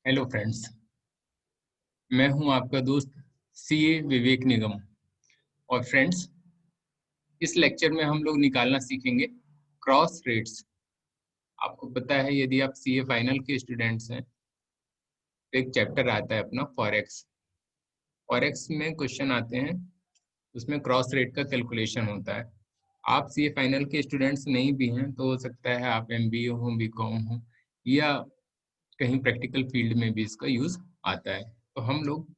Hello friends, मैं हूं आपका दोस्त सीए विवेक निगम। और फ्रेंड्स, इस लेक्चर में हम लोग निकालना सीखेंगे क्रॉस रेट्स। आपको पता है, यदि आप सीए फाइनल के स्टूडेंट्स हैं तो एक चैप्टर आता है अपना फॉरेक्स। फॉरेक्स में क्वेश्चन आते हैं, उसमें क्रॉस रेट का कैलकुलेशन होता है। आप सीए फाइनल के स्टूडेंट्स नहीं भी हैं तो हो सकता है आप एमबीए हो, बीकॉम हो, या कहीं प्रैक्टिकल फील्ड में भी इसका यूज आता है। तो हम लोग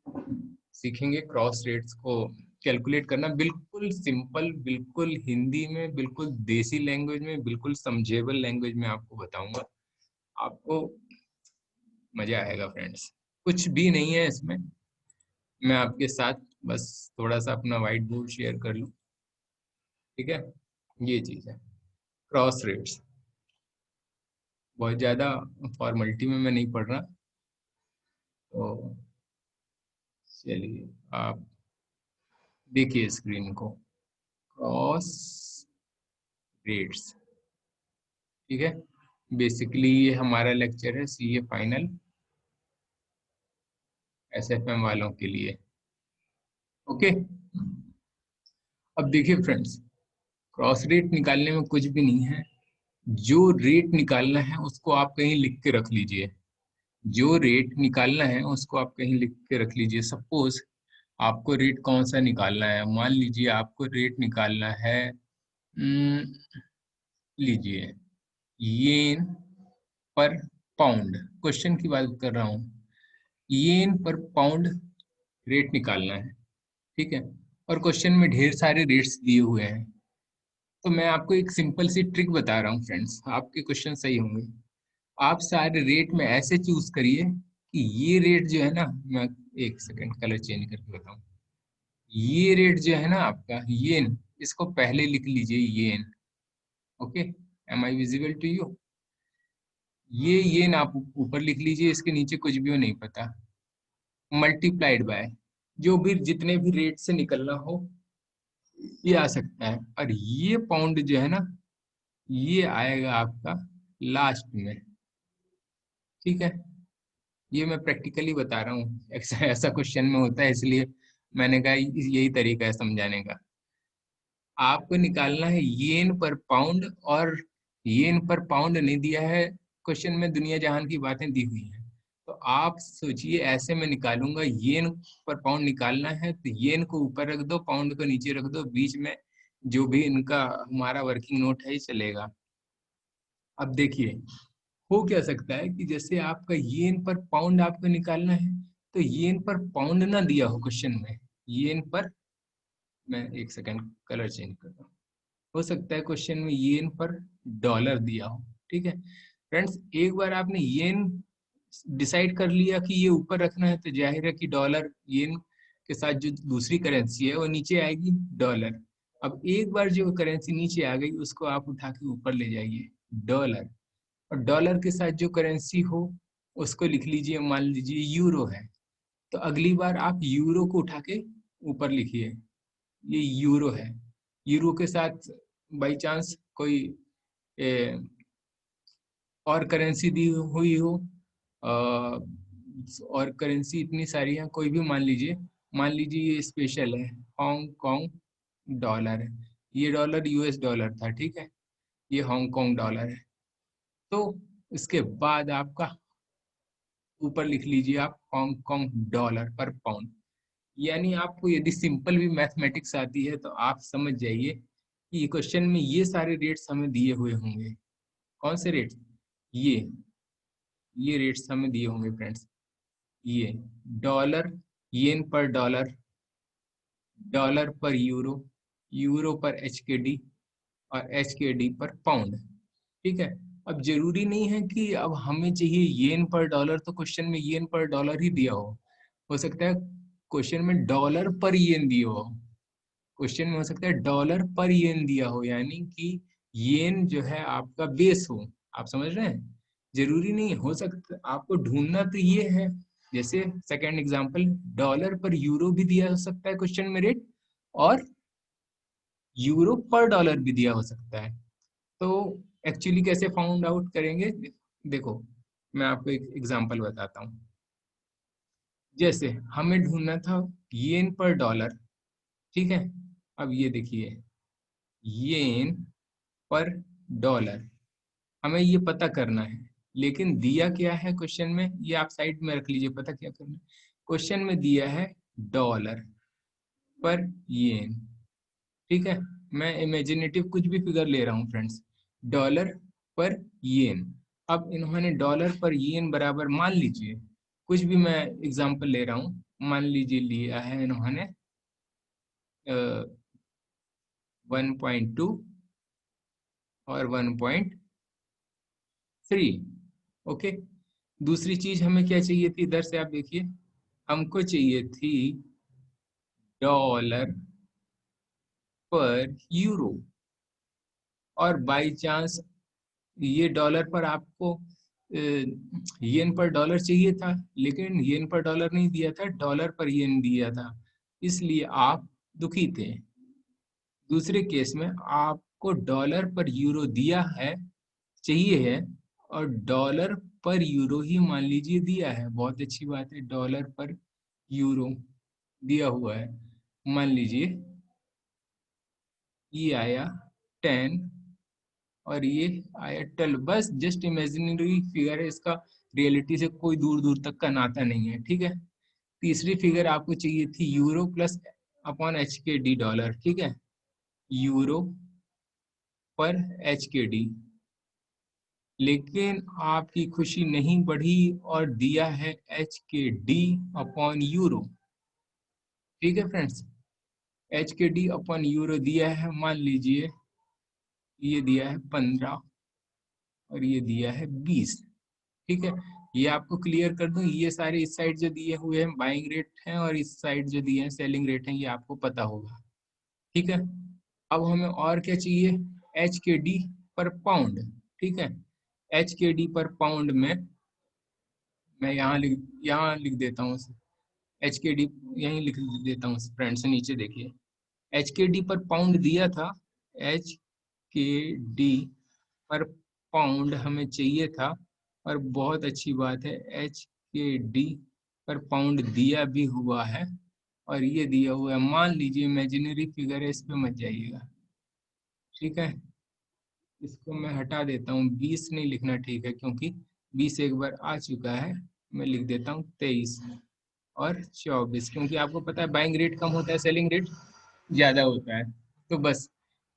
सीखेंगे क्रॉस रेट्स को कैलकुलेट करना, बिल्कुल सिंपल, बिल्कुल हिंदी में, बिल्कुल देसी लैंग्वेज में, बिल्कुल समझेबल लैंग्वेज में आपको बताऊंगा। आपको मजा आएगा फ्रेंड्स। कुछ भी नहीं है इसमें। मैं आपके साथ बस थोड़ा सा अपना वाइट बोर्ड शेयर कर लूं, ठीक है। ये चीज है क्रॉस रेट्स। बहुत ज्यादा फॉर्मेलिटी में मैं नहीं पढ़ रहा, तो चलिए आप देखिए स्क्रीन को। क्रॉस रेट्स, ठीक है। बेसिकली ये हमारा लेक्चर है सीए फाइनल एसएफएम वालों के लिए। ओके, अब देखिए फ्रेंड्स, क्रॉस रेट निकालने में कुछ भी नहीं है। जो रेट निकालना है उसको आप कहीं लिख के रख लीजिए। जो रेट निकालना है उसको आप कहीं लिख के रख लीजिए। सपोज आपको रेट कौन सा निकालना है, मान लीजिए आपको रेट निकालना है, लीजिए येन पर पाउंड। क्वेश्चन की बात कर रहा हूँ, येन पर पाउंड रेट निकालना है, ठीक है। और क्वेश्चन में ढेर सारे रेट्स दिए हुए हैं। तो मैं आपको एक सिंपल सी ट्रिक बता रहा हूँ फ्रेंड्स, आपके क्वेश्चन सही होंगे। आप सारे रेट में ऐसे चूज करिए कि ये रेट जो है ना, मैं एक सेकंड कलर चेंज करके बताऊं। ये रेट जो है ना आपका येन, इसको पहले लिख लीजिए yen. Okay, am I visible to you? ये येन आप ऊपर लिख लीजिए, इसके नीचे कुछ भी नहीं पता। मल्टीप्लाइड बाय जो भी जितने भी रेट से निकलना हो ये आ सकता है। और ये पाउंड जो है ना, ये आएगा आपका लास्ट में, ठीक है। ये मैं प्रैक्टिकली बता रहा हूँ, ऐसा ऐसा क्वेश्चन में होता है, इसलिए मैंने कहा यही तरीका है समझाने का। आपको निकालना है येन पर पाउंड, और येन पर पाउंड नहीं दिया है क्वेश्चन में, दुनिया जहान की बातें दी हुई हैं। तो आप सोचिए ऐसे में निकालूंगा, येन पर पाउंड निकालना है तो येन को ऊपर रख दो, पाउंड को नीचे रख दो, बीच में जो भी इनका हमारा वर्किंग नोट है ये चलेगा। अब देखिए हो क्या सकता है कि जैसे आपका येन पर पाउंड आपको निकालना है, तो येन पर पाउंड ना दिया हो क्वेश्चन में, येन पर, मैं एक सेकंड कलर चेंज कर रहा हूँ। हो सकता है क्वेश्चन में येन पर डॉलर दिया हो, ठीक है। फ्रेंड्स, एक बार आपने येन डिसाइड कर लिया कि ये ऊपर रखना है, तो जाहिर है कि डॉलर येन के साथ जो दूसरी करेंसी है वो नीचे आएगी, डॉलर। अब एक बार जो करेंसी नीचे आ गई उसको आप उठा के ऊपर ले जाइए, डॉलर। और डॉलर के साथ जो करेंसी हो उसको लिख लीजिए, मान लीजिए यूरो है, तो अगली बार आप यूरो को उठा के ऊपर लिखिए, ये यूरो है। यूरो के साथ बाई चांस कोई ए, और करेंसी दी हुई हो, और करेंसी इतनी सारी है, कोई भी मान लीजिए ये स्पेशल है, हांगकांग डॉलर है। ये डॉलर यूएस डॉलर था, ठीक है। ये हांगकांग डॉलर है। तो इसके बाद आपका ऊपर लिख लीजिए आप हांगकांग डॉलर पर पाउंड। यानी आपको यदि सिंपल भी मैथमेटिक्स आती है तो आप समझ जाइए कि क्वेश्चन में ये सारे रेट्स हमें दिए हुए होंगे। कौन से रेट्स? ये रेट्स हमें दिए होंगे फ्रेंड्स। ये डॉलर, येन पर डॉलर, डॉलर पर यूरो, यूरो पर एचकेडी, और एचकेडी पर पाउंड, ठीक है। अब जरूरी नहीं है कि अब हमें चाहिए येन पर डॉलर, तो क्वेश्चन में येन पर डॉलर ही दिया हो सकता है क्वेश्चन में डॉलर पर येन दिया हो, क्वेश्चन में हो सकता है डॉलर पर येन दिया हो, यानी कि येन जो है आपका बेस हो। आप समझ रहे हैं? जरूरी नहीं हो सकता, आपको ढूंढना तो ये है। जैसे सेकंड एग्जांपल, डॉलर पर यूरो भी दिया हो सकता है क्वेश्चन में रेट, और यूरो पर डॉलर भी दिया हो सकता है। तो एक्चुअली कैसे फाउंड आउट करेंगे? देखो, मैं आपको एक एग्जांपल बताता हूँ। जैसे हमें ढूंढना था येन पर डॉलर, ठीक है। अब ये देखिए, येन पर डॉलर हमें ये पता करना है, लेकिन दिया क्या है क्वेश्चन में, ये आप साइड में रख लीजिए, पता क्या करना है। क्वेश्चन में दिया है डॉलर पर येन, ठीक है। मैं इमेजिनेटिव कुछ भी फिगर ले रहा हूँ फ्रेंड्स, डॉलर पर येन। अब इन्होंने डॉलर पर येन बराबर, मान लीजिए कुछ भी, मैं एग्जांपल ले रहा हूँ, मान लीजिए लिया है इन्होंने 1.2 और 1.3, ओके। दूसरी चीज हमें क्या चाहिए थी, इधर से आप देखिए, हमको चाहिए थी डॉलर पर यूरो, और बाई चांस ये डॉलर पर आपको येन पर डॉलर चाहिए था, लेकिन येन पर डॉलर नहीं दिया था, डॉलर पर येन दिया था, इसलिए आप दुखी थे। दूसरे केस में आपको डॉलर पर यूरो दिया है, चाहिए है, और डॉलर पर यूरो ही मान लीजिए दिया है, बहुत अच्छी बात है, डॉलर पर यूरो दिया हुआ है, मान लीजिए ये आया 10 और ये आया 12, बस जस्ट इमेजिनरी फिगर है इसका, रियलिटी से कोई दूर दूर तक का नाता नहीं है, ठीक है। तीसरी फिगर आपको चाहिए थी यूरो प्लस अपॉन एच के डी डॉलर, ठीक है, यूरो पर एच के डी, लेकिन आपकी खुशी नहीं बढ़ी और दिया है एच के डी अपॉन यूरो, ठीक है फ्रेंड्स। एच के डी अपॉन यूरो दिया है, मान लीजिए ये दिया है 15 और ये दिया है 20, ठीक है। ये आपको क्लियर कर दूं, ये सारे इस साइड जो दिए हुए हैं बाइंग रेट हैं, और इस साइड जो दिए हैं सेलिंग रेट हैं, ये आपको पता होगा, ठीक है। अब हमें और क्या चाहिए, एच के डी पर पाउंड, ठीक है। एच के डी पर पाउंड में मैं यहाँ लिख देता हूँ, एच के डी यहीं लिख देता हूँ फ्रेंड से, नीचे देखिए, एच के डी पर पाउंड दिया था, एच के डी पर पाउंड हमें चाहिए था, और बहुत अच्छी बात है एच के डी पर पाउंड दिया भी हुआ है, और ये दिया हुआ है, मान लीजिए इमेजिनरी फिगर है, इस पे मत जाइएगा, ठीक है। इसको मैं हटा देता हूँ, 20 नहीं लिखना, ठीक है, क्योंकि 20 एक बार आ चुका है। मैं लिख देता हूँ 23 और 24, क्योंकि आपको पता है बाइंग रेट कम होता है, सेलिंग रेट ज्यादा होता है। तो बस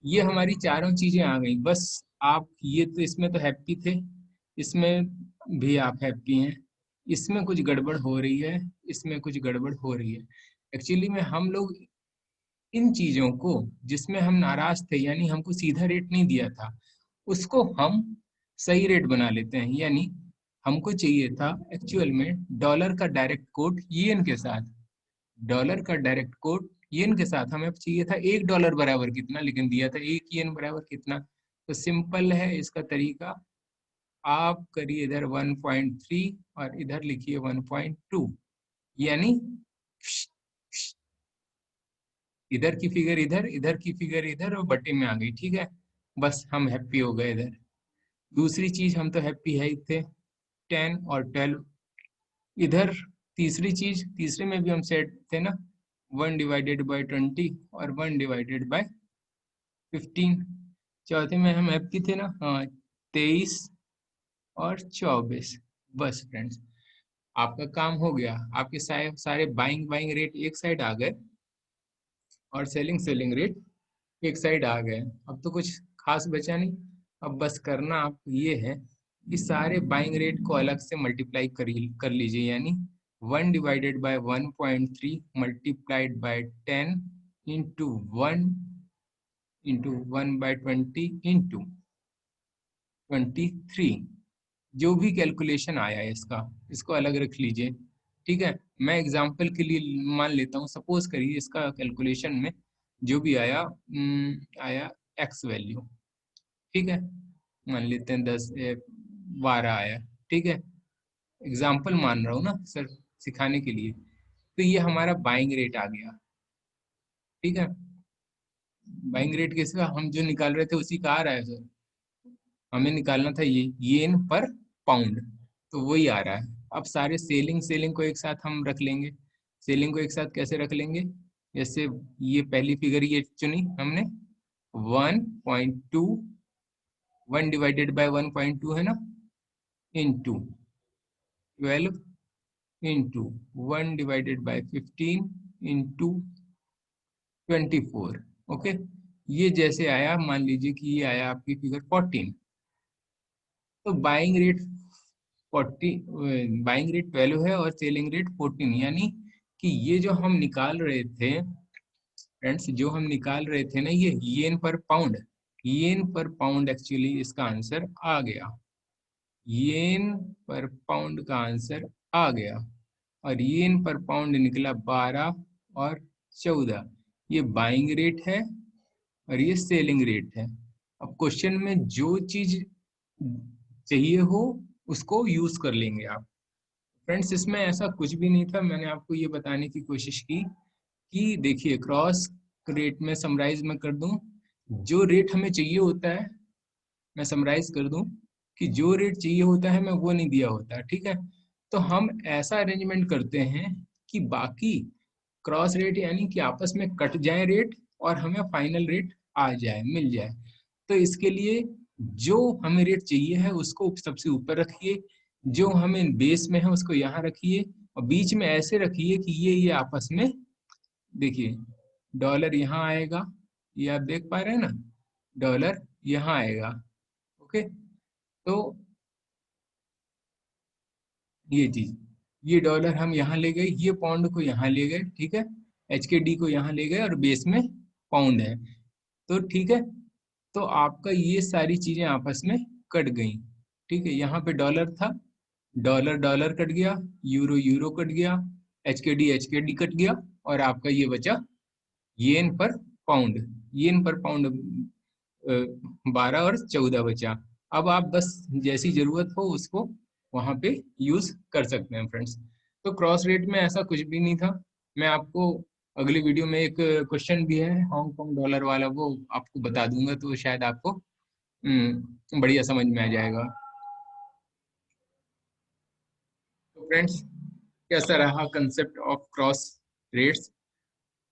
ये हमारी चारों चीजें आ गई, बस आप ये तो, इसमें तो हैप्पी थे, इसमें भी आप हैप्पी हैं, इसमें कुछ गड़बड़ हो रही है, इसमें कुछ गड़बड़ हो रही है। एक्चुअली में हम लोग इन चीजों को, जिसमें हम नाराज थे, यानी हमको सीधा रेट नहीं दिया था, उसको हम सही रेट बना लेते हैं, यानी हमको चाहिए था एक्चुअल में डॉलर का डायरेक्ट कोट येन के साथ, डॉलर का डायरेक्ट कोट येन के साथ हमें चाहिए था $1 बराबर कितना, लेकिन दिया था 1 येन बराबर कितना। तो सिंपल है इसका तरीका, आप करिए इधर 1.3 और इधर लिखिए 1.2, यानी इधर की फिगर इधर, इधर की फिगर इधर, और बटे में आ गई, ठीक है। बस हम हैप्पी हो गए इधर। दूसरी चीज हम तो हैप्पी है ही थे, 10 और 12 इधर। तीसरी चीज, तीसरे में भी हम सेट थे ना, 1/20 और 1/15। चौथे में हम हैप्पी थे ना, हाँ, 23 और 24। बस फ्रेंड्स, आपका काम हो गया, आपके सारे सारे बाइंग बाइंग रेट एक साइड आ गए, और सेलिंग सेलिंग रेट एक साइड आ गए। अब तो कुछ खास बचा नहीं, अब बस करना आप ये है कि सारे बाइंग रेट को अलग से मल्टीप्लाई कर लीजिए, यानी 1/1.3 मल्टीप्लाइड बाय 10 इंटू 1 इंटू 23, जो भी कैलकुलेशन आया है इसका, इसको अलग रख लीजिए, ठीक है। मैं एग्जांपल के लिए मान लेता हूँ, सपोज करिए इसका कैलकुलेशन में जो भी आया, आया एक्स वैल्यू, ठीक है, मान लेते हैं 12 आया, ठीक है, एग्जाम्पल मान रहा हूँ ना सर, सिखाने के लिए। तो ये हमारा बाइंग रेट आ गया, ठीक है। बाइंग रेट किसका, हम जो निकाल रहे थे उसी का आ रहा है सर, हमें निकालना था ये येन पर पाउंड, तो वही आ रहा है। अब सारे सेलिंग को एक साथ हम रख लेंगे। सेलिंग को एक साथ कैसे रख लेंगे? जैसे ये पहली फिगर ये चुनी हमने, 1.2, 1 डिवाइडेड बाय 1.2 है ना, into 12 into 1 divided by 15 into 24। Okay, ये जैसे आया, मान लीजिए कि ये आया आपकी फिगर 14, तो बाइंग रेट 40, बाइंग रेट 12 है और सेलिंग रेट 14, यानी कि ये जो हम निकाल रहे थे फ्रेंड्स, जो हम निकाल रहे थे ना, ये येन पर पाउंड, येन पर पाउंड एक्चुअली इसका आंसर आ गया। येन पर पाउंड का आंसर आ गया, और येन पर पाउंड निकला 12 और 14। ये बाइंग रेट है और ये सेलिंग रेट है। अब क्वेश्चन में जो चीज चाहिए हो उसको यूज कर लेंगे आप। फ्रेंड्स, इसमें ऐसा कुछ भी नहीं था, मैंने आपको ये बताने की कोशिश की कि देखिए क्रॉस रेट में समराइज में कर दूं, जो रेट हमें चाहिए होता है, मैं समराइज कर दूं कि जो रेट चाहिए होता है मैं वो नहीं दिया होता, ठीक है। तो हम ऐसा अरेंजमेंट करते हैं कि बाकी क्रॉस रेट यानी कि आपस में कट जाए रेट और हमें फाइनल रेट आ जाए, मिल जाए। तो इसके लिए जो हमें रेट चाहिए है उसको सबसे ऊपर रखिए, जो हमें बेस में है उसको यहाँ रखिए, और बीच में ऐसे रखिए कि ये आपस में, देखिए डॉलर यहाँ आएगा, ये आप देख पा रहे हैं ना, डॉलर यहाँ आएगा। ओके, तो ये चीज, ये डॉलर हम यहाँ ले गए, ये पाउंड को यहाँ ले गए, ठीक है, एच के डी को यहाँ ले गए और बेस में पाउंड है, तो ठीक है। तो आपका ये सारी चीजें आपस में कट गई, ठीक है। यहाँ पे डॉलर था, डॉलर डॉलर कट गया, यूरो यूरो कट गया, एच के डी कट गया, और आपका ये बचा येन पर पाउंड। येन पर पाउंड 12 और 14 बचा। अब आप बस जैसी जरूरत हो उसको वहां पे यूज कर सकते हैं फ्रेंड्स। तो क्रॉस रेट में ऐसा कुछ भी नहीं था। मैं आपको अगली वीडियो में एक क्वेश्चन भी है हांगकांग डॉलर वाला, वो आपको बता दूंगा, तो शायद आपको बढ़िया समझ में आ जाएगा। तो फ्रेंड्स, कैसा रहा कंसेप्ट ऑफ क्रॉस रेट्स?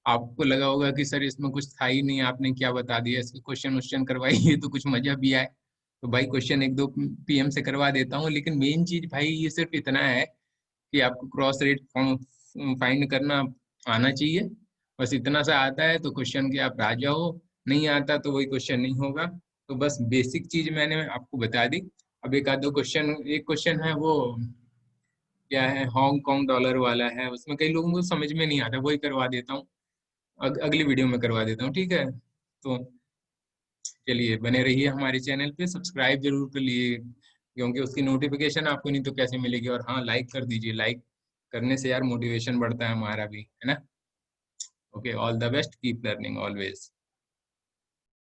आपको लगा होगा कि सर इसमें कुछ था ही नहीं, आपने क्या बता दिया, इसके क्वेश्चन वोश्चन करवाइए तो कुछ मजा भी आए। तो भाई क्वेश्चन एक दो पीएम से करवा देता हूँ, लेकिन मेन चीज भाई ये सिर्फ इतना है कि आपको क्रॉस रेट फाइंड करना आना चाहिए। बस इतना सा आता है तो क्वेश्चन के आप राजा हो, नहीं आता तो वही क्वेश्चन नहीं होगा। तो बस बेसिक चीज मैंने आपको बता दी। अब एक आध दो क्वेश्चन, एक क्वेश्चन है वो क्या है, हांगकांग डॉलर वाला है, उसमें कई लोगों को समझ में नहीं आता, वही करवा देता हूँ, अगली वीडियो में करवा देता हूँ, ठीक है। तो चलिए, बने रहिए हमारे चैनल पे, सब्सक्राइब जरूर कर लिए, क्योंकि उसकी नोटिफिकेशन आपको नहीं तो कैसे मिलेगी। और हाँ, लाइक कर दीजिए, लाइक करने से यार मोटिवेशन बढ़ता है हमारा भी, है ना। Okay, all the best, keep learning always.